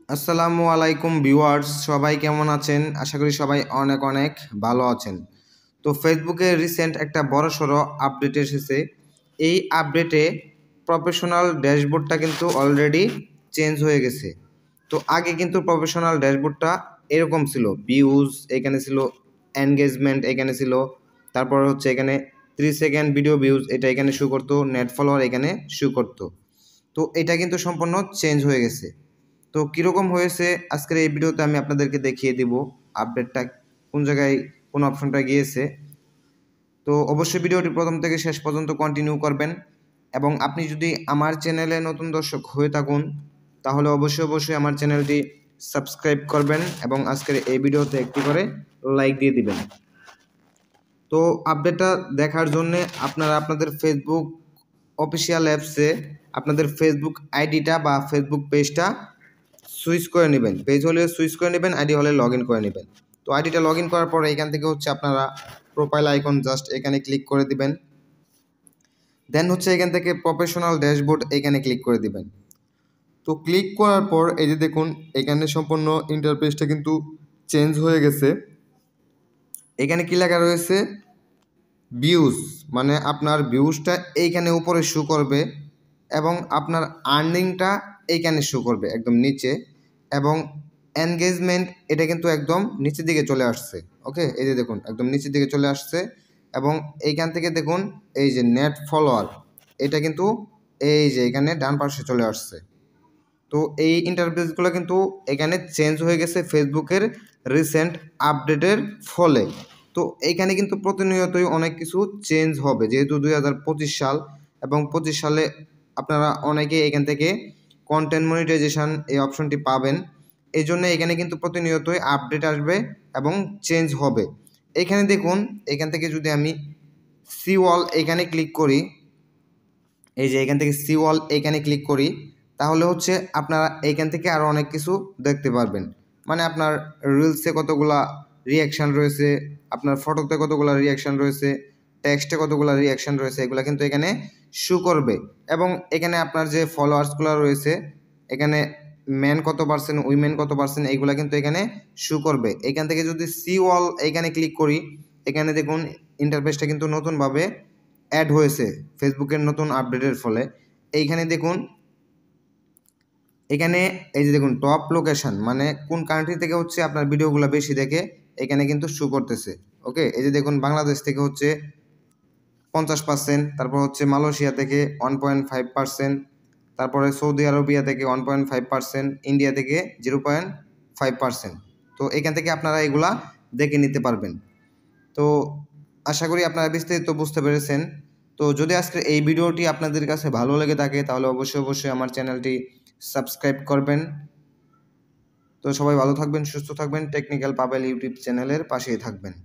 আসসালামু আলাইকুম ভিউয়ার্স, সবাই কেমন আছেন? আশা করি সবাই অনেক অনেক ভালো আছেন। তো ফেসবুকে রিসেন্ট একটা বড়সড় আপডেট এসেছে। এই আপডেটে প্রফেশনাল ড্যাশবোর্ডটা কিন্তু অলরেডি চেঞ্জ হয়ে গেছে। তো আগে কিন্তু প্রফেশনাল ড্যাশবোর্ডটা এরকম ছিল, ভিউজ এখানে ছিল, এনগেজমেন্ট এখানে ছিল, তারপর হচ্ছে এখানে 3 সেকেন্ড ভিডিও ভিউজ এটা এখানে শো করতো, নেট ফলোয়ার এখানে শো করতো। তো এটা কিন্তু সম্পূর্ণ চেঞ্জ হয়ে গেছে। তো কীরকম হয়েছে আজকের এই ভিডিওতে আমি আপনাদেরকে দেখিয়ে দিব আপডেটটা কোন জায়গায় কোন অপশনটা গিয়েছে। তো অবশ্যই ভিডিওটি প্রথম থেকে শেষ পর্যন্ত কন্টিনিউ করবেন, এবং আপনি যদি আমার চ্যানেলে নতুন দর্শক হয়ে থাকুন তাহলে অবশ্যই আমার চ্যানেলটি সাবস্ক্রাইব করবেন এবং আজকের এই ভিডিওতে একটি করে লাইক দিয়ে দিবেন। তো আপডেটটা দেখার জন্য আপনারা আপনাদের ফেসবুক অফিসিয়াল অ্যাপসে আপনাদের ফেসবুক আইডিটা বা ফেসবুক পেজটা সুইচ করে নেবেন। পেজ হলে সুইচ করে নেবেন, আইডি হলে লগ ইন করে নেবেন। তো আইডিটা লগ ইন করার পরে এখান থেকে হচ্ছে আপনারা প্রোফাইল আইকন জাস্ট এখানে ক্লিক করে দিবেন। দেন হচ্ছে এখান থেকে প্রফেশনাল ড্যাশবোর্ড এখানে ক্লিক করে দিবেন। তো ক্লিক করার পর এই যে দেখুন এখানে সম্পূর্ণ ইন্টারফেসটা কিন্তু চেঞ্জ হয়ে গেছে। এখানে কি লেখা রয়েছে, ভিউজ, মানে আপনার ভিউজটা এইখানে উপরে শো করবে এবং আপনার আর্নিংটা এইখানে শো করবে একদম নিচে, এবং এনগেজমেন্ট এটা কিন্তু একদম নিচের দিকে চলে আসছে। ওকে, এই যে দেখুন একদম নিচের দিকে চলে আসছে, এবং এইখান থেকে দেখুন এই যে নেট ফলোয়ার এটা কিন্তু এই যে এখানে ডান পাশে চলে আসছে। তো এই ইন্টারফেসগুলো কিন্তু এখানে চেঞ্জ হয়ে গেছে ফেসবুকের রিসেন্ট আপডেটের ফলে। তো এইখানে কিন্তু প্রতিনিয়তই অনেক কিছু চেঞ্জ হবে, যেহেতু 2025 সাল, এবং 25 সালে আপনারা অনেকেই এখান থেকে কন্টেন্ট মনিটাইজেশন এই অপশনটি পাবেন। এই জন্য এখানে কিন্তু প্রতিনিয়তই আপডেট আসবে এবং চেঞ্জ হবে। এখানে দেখুন এখান থেকে যদি আমি সি ওয়াল এখানে ক্লিক করি, এই যে এখান থেকে সি ওয়াল এখানে ক্লিক করি, তাহলে হচ্ছে আপনারা এইখান থেকে আরও অনেক কিছু দেখতে পারবেন। মানে আপনার রিলসে কতগুলা রিয়াকশান রয়েছে, আপনার ফটোতে কতগুলো রিয়াকশান রয়েছে, টেক্সটে কতগুলো রিয়াকশান রয়েছে, এগুলো কিন্তু এখানে শো করবে। এবং এখানে আপনার যে ফলোয়ার্সগুলো রয়েছে, এখানে মেন কত পার্সেন্ট, উইমেন কত পার্সেন্ট, এইগুলো কিন্তু এখানে শো করবে। এখান থেকে যদি সি ওয়াল এখানে ক্লিক করি, এখানে দেখুন ইন্টারফেসটা কিন্তু নতুনভাবে অ্যাড হয়েছে ফেসবুকের নতুন আপডেটের ফলে। এইখানে দেখুন এখানে এই যে দেখুন টপ লোকেশন, মানে কোন কান্ট্রি থেকে হচ্ছে আপনার ভিডিওগুলো বেশি দেখে এখানে কিন্তু শো করতেছে। ওকে, এই যে দেখুন বাংলাদেশ থেকে হচ্ছে 50%, তারপর হচ্ছে মালয়েশিয়া থেকে 1.5%, তারপরে সৌদি আরবিয়া থেকে 1.5%, ইন্ডিয়া থেকে 0.5%। তো এখান থেকে আপনারা এগুলা দেখে নিতে পারবেন। তো আশা করি আপনারা বিস্তারিত বুঝতে পেরেছেন। তো যদি আজকের এই ভিডিওটি আপনাদের কাছে ভালো লেগে থাকে তাহলে অবশ্যই আমার চ্যানেলটি সাবস্ক্রাইব করবেন। তো সবাই ভালো থাকবেন, সুস্থ থাকবেন, টেকনিক্যাল পাবেল ইউটিউব চ্যানেলের পাশেই থাকবেন।